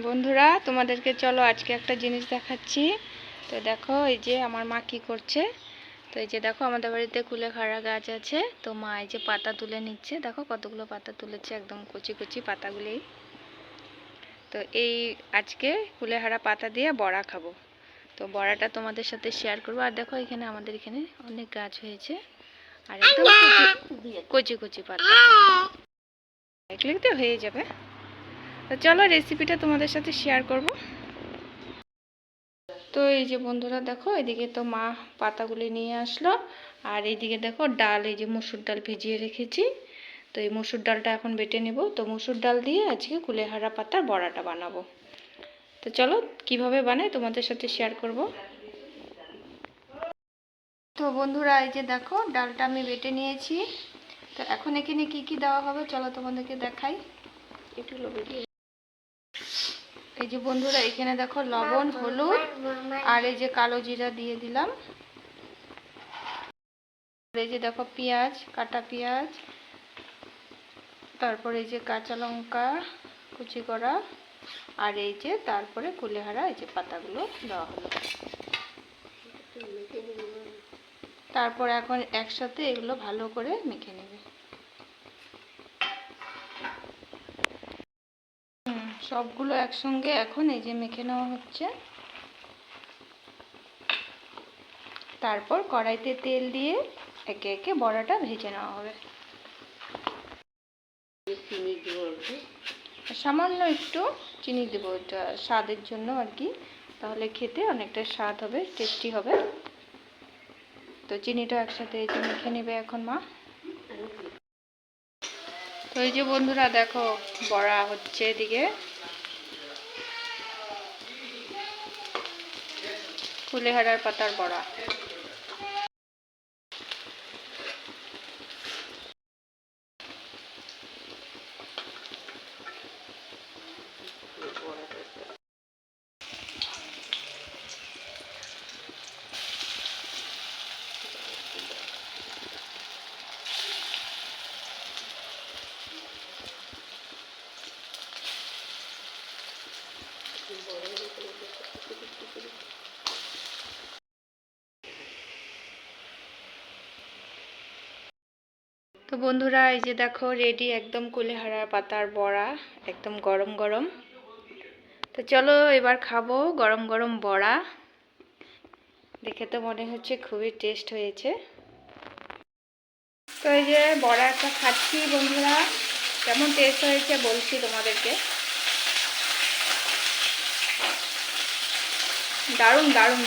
বন্ধুরা তোমাদেরকে চলো আজকে একটা জিনিস দেখাচ্ছি। তো দেখো এই যে আমার মা কি করছে। তো এই যে দেখো আমাদের বাড়িতে কুলেখাড়া গাছ আছে। তো মা এই যে পাতা তুলে নিচ্ছে, দেখো কতগুলো পাতা তুলেছে, একদম কচি কচি পাতাগুলি। তো এই আজকে কুলেখাড়া পাতা দিয়ে বড়া খাবো। তো বড়াটা তোমাদের সাথে শেয়ার করবো। আর দেখো এখানে আমাদের এখানে অনেক গাছ হয়েছে, আর একদম কচি কচি পাতা, এগুলো হয়ে যাবে। তো চলো রেসিপিটা তোমাদের সাথে শেয়ার করব। তো এই যে বন্ধুরা দেখো এদিকে তো মা পাতাগুলি নিয়ে আসলো, আর এইদিকে দেখো ডাল, এই যে মসুর ডাল ভিজিয়ে রেখেছি। তো এই মসুর ডালটা এখন বেটে নিব। তো মসুর ডাল দিয়ে আজকে কুলেখাড়া পাতার বড়াটা বানাবো। তো চলো কিভাবে বানাই তোমাদের সাথে শেয়ার করব। তো বন্ধুরা এই যে দেখো ডালটা আমি বেটে নিয়েছি। তো এখন এখানে কি কি দেওয়া হবে চলো তোমাদেরকে দেখাই। একটু এই যে বন্ধুরা এখানে দেখো লবণ, হলুদ আর এই যে কালো জিরা দিয়ে দিলাম। এই যে দেখো পেঁয়াজ, কাটা পেঁয়াজ, তারপরে এই যে কাঁচা লঙ্কা কুচি করা, আর এই যে তারপরে কুলেখাড়া এই যে পাতাগুলো দেওয়া হলো। তারপর এখন একসাথে এগুলো ভালো করে মেখে নেবে। সবগুলো একসঙ্গে এখন এই যে মেখে নেওয়া হচ্ছে। তারপর কড়াইতে তেল দিয়ে একে একে বড়াটা ভেজে নেওয়া হবে। সামান্য একটু চিনি দেবো, এটা স্বাদের জন্য আর কি, তাহলে খেতে অনেকটা স্বাদ হবে, টেস্টি হবে। তো চিনিটা একসাথে এই যে মেখে নেবে এখন মা। তো এই যে বন্ধুরা দেখো বড়া হচ্ছে এদিকে, কুলেখাড়ার পাতার বড়া। তো বন্ধুরা এই যে দেখো রেডি একদম কুলেখাড়ার পাতার বড়া, একদম গরম গরম। তো চলো এবার খাবো গরম গরম বড়া। দেখে তো মনে হচ্ছে খুবই টেস্ট হয়েছে। তো এই যে বড়া একটা খাচ্ছি বন্ধুরা, কেমন টেস্ট হয়েছে বলছি তোমাদেরকে। দারুণ দারুণ।